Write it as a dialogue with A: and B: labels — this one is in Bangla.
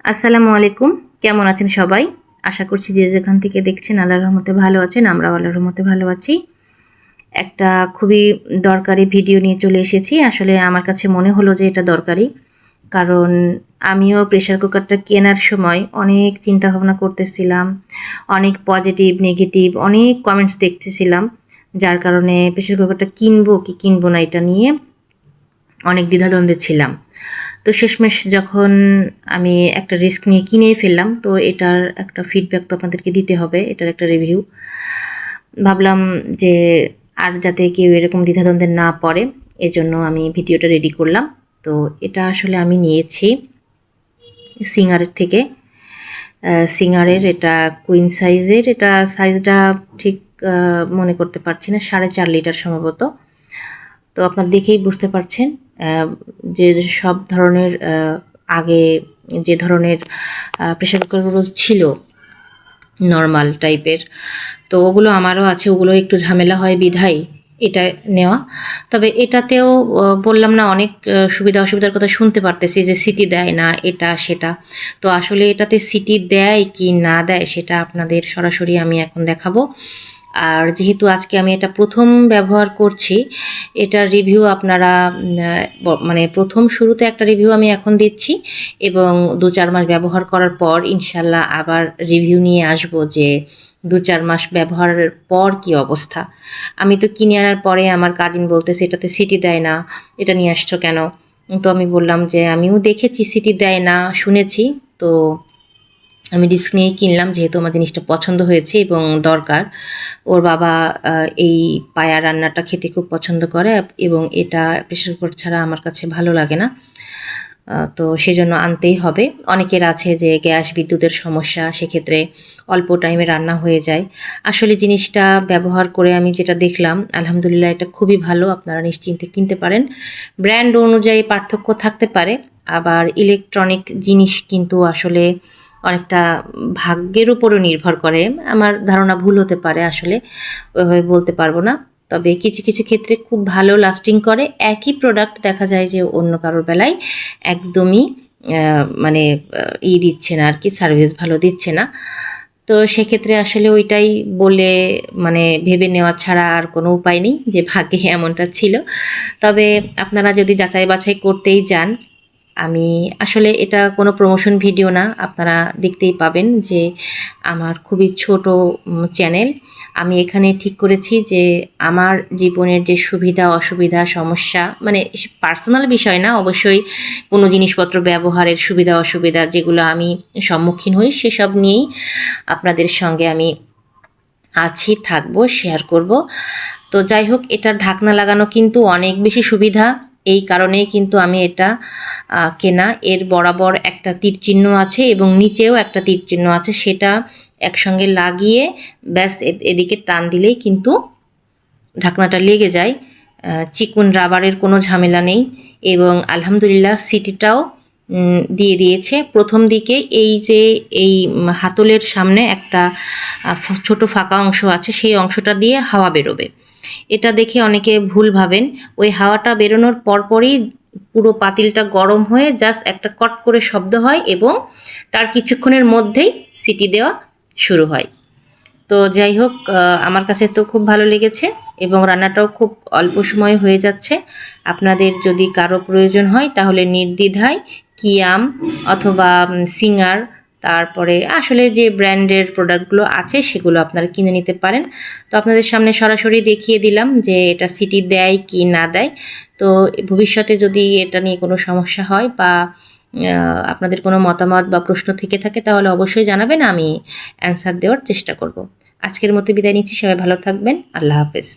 A: আসসালামু আলাইকুম। কেমন আছেন সবাই? আশা করছি যে যেখান থেকে দেখছেন আল্লাহর রহমতে ভালো আছেন। আমরাও আল্লাহর রহমতে ভালো আছি। একটা খুবই দরকারি ভিডিও নিয়ে চলে এসেছি। আসলে আমার কাছে মনে হলো যে এটা দরকারি। কারণ আমিও প্রেশার কুকারটা কেনার সময় অনেক চিন্তাভাবনা করতেছিলাম। অনেক পজিটিভ, নেগেটিভ অনেক কমেন্টস দেখতেছিলাম। যার কারণে প্রেশার কুকারটা কিনবো কি কিনবো না এটা নিয়ে অনেক দ্বিধাদ্বন্দ্বে ছিলাম। তো শেষমেশ যখন আমি একটা রিস্ক নিয়ে কিনেই ফেললাম, তো এটার একটা ফিডব্যাক তো আপনাদেরকে দিতে হবে, এটার একটা রিভিউ। ভাবলাম যে আর যাতে কেউ এরকম দ্বিধাদ্বন্দ্বে না পড়ে, এজন্য আমি ভিডিওটা রেডি করলাম। তো এটা আসলে আমি নিয়েছি সিঙ্গারের থেকে। সিঙ্গারের এটা কুইন সাইজের, এটা সাইজটা ঠিক মনে করতে পারছি না, 4.5 লিটার সম্ভবত। তো আপনারা দেখেই বুঝতে পারছেন যে সব ধরনের আগে যে ধরনের প্রেশার কুকারগুলো ছিল নর্মাল টাইপের, তো ওগুলো আমারও আছে, ওগুলো একটু ঝামেলা হয় বিধায় এটা নেওয়া। তবে এটাতেও বললাম না অনেক সুবিধা অসুবিধার কথা শুনতে পারতেছি যে সিটি দেয় না এটা সেটা। তো আসলে এটাতে সিটি দেয় কি না দেয় সেটা আপনাদের সরাসরি আমি এখন দেখাবো। আর যেহেতু আজকে আমি এটা প্রথম ব্যবহার করছি, এটার রিভিউ আপনারা মানে প্রথম শুরুতে একটা রিভিউ আমি এখন দিচ্ছি এবং 2-4 মাস ব্যবহার করার পর ইনশাল্লাহ আবার রিভিউ নিয়ে আসবো যে 2-4 মাস ব্যবহারের পর কি অবস্থা। আমি তো কিনে আনার পরে আমার কাজিন বলতেছে এটাতে সিটি দেয় না, এটা নিয়ে আসছো কেন? তো আমি বললাম যে আমিও দেখেছি সিটি দেয় না, শুনেছি। তো আমি রিস্ক নিয়েই কিনলাম যেহেতু আমার জিনিসটা পছন্দ হয়েছে এবং দরকার। ওর বাবা এই পায়া রান্নাটা খেতে খুব পছন্দ করে এবং এটা প্রেশার কুকার ছাড়া আমার কাছে ভালো লাগে না। তো সেজন্য আনতেই হবে। অনেকের আছে যে গ্যাস বিদ্যুতের সমস্যা, সেক্ষেত্রে অল্প টাইমে রান্না হয়ে যায়। আসলে জিনিসটা ব্যবহার করে আমি যেটা দেখলাম আলহামদুলিল্লাহ এটা খুবই ভালো, আপনারা নিশ্চিন্তে কিনতে পারেন। ব্র্যান্ড অনুযায়ী পার্থক্য থাকতে পারে, আবার ইলেকট্রনিক জিনিস কিন্তু আসলে অনেকটা ভাগ্যের উপরও নির্ভর করে। আমার ধারণা ভুল হতে পারে, আসলে ওইভাবে বলতে পারবো না। তবে কিছু কিছু ক্ষেত্রে খুব ভালো লাস্টিং করে। একই প্রোডাক্ট দেখা যায় যে অন্য কারোর বেলায় একদমই মানে দিচ্ছে না আর কি, সার্ভিস ভালো দিচ্ছে না। তো সেক্ষেত্রে আসলে ওইটাই বলে মানে ভেবে নেওয়া ছাড়া আর কোনো উপায় নেই যে ভাগ্যে এমনটা ছিল। তবে আপনারা যদি যাচাই বাছাই করতেই যান, আমি আসলে এটা কোনো প্রমোশন ভিডিও না, আপনারা দেখতেই পাবেন যে আমার খুবই ছোট চ্যানেল। আমি এখানে ঠিক করেছি যে আমার জীবনের যে সুবিধা অসুবিধা সমস্যা, মানে পার্সোনাল বিষয় না, অবশ্যই কোনো জিনিসপত্র ব্যবহারের সুবিধা অসুবিধা যেগুলো আমি সম্মুখীন হই সেসব নিয়েই আপনাদের সঙ্গে আমি আছি, থাকবো, শেয়ার করব। তো যাই হোক, এটার ঢাকনা লাগানো কিন্তু অনেক বেশি সুবিধা, এই কারণেই কিন্তু আমি এটা কেনা। এর বরাবর একটা তীর চিহ্ন আছে এবং নিচেও একটা তীর চিহ্ন আছে, সেটা একসঙ্গে লাগিয়ে ব্যাস এদিকে টান দিলেই কিন্তু ঢাকনাটা লেগে যায়। চিকন রাবারের কোনো ঝামেলা নেই এবং আলহামদুলিল্লাহ সিটিটাও দিয়ে দিয়েছে। প্রথম দিকে এই যে এই হাতলের সামনে একটা ছোট ফাঁকা অংশ আছে, সেই অংশটা দিয়ে হাওয়া বেরোবে। এটা দেখে অনেকে ভুল ভাবেন, ওই হাওয়াটা বেরোনোর পরপরই পুরো পাতিলটা গরম হয়ে জাস্ট একটা কট করে শব্দ হয় এবং তার কিছুক্ষণের মধ্যেই সিটি দেওয়া শুরু হয়। তো যাই হোক, আমার কাছে তো খুব ভালো লেগেছে এবং রান্নাটাও খুব অল্প সময়ে হয়ে যাচ্ছে। আপনাদের যদি কারো প্রয়োজন হয় তাহলে নির্দ্বিধায় কিয়াম অথবা সিঙ্গার, তারপরে আসলে যে ব্র্যান্ডের প্রোডাক্টগুলো আছে সেগুলো আপনারা কিনে নিতে পারেন। তো আপনাদের সামনে সরাসরি দেখিয়ে দিলাম যে এটা সিটি দেয় কি না দেয়। তো ভবিষ্যতে যদি এটা নিয়ে কোনো সমস্যা হয় বা আপনাদের কোনো মতামত বা প্রশ্ন থেকে থাকে তাহলে অবশ্যই জানাবেন, আমি অ্যান্সার দেওয়ার চেষ্টা করব। আজকের মতো বিদায় নিচ্ছি, সবাই ভালো থাকবেন, আল্লাহ হাফেজ।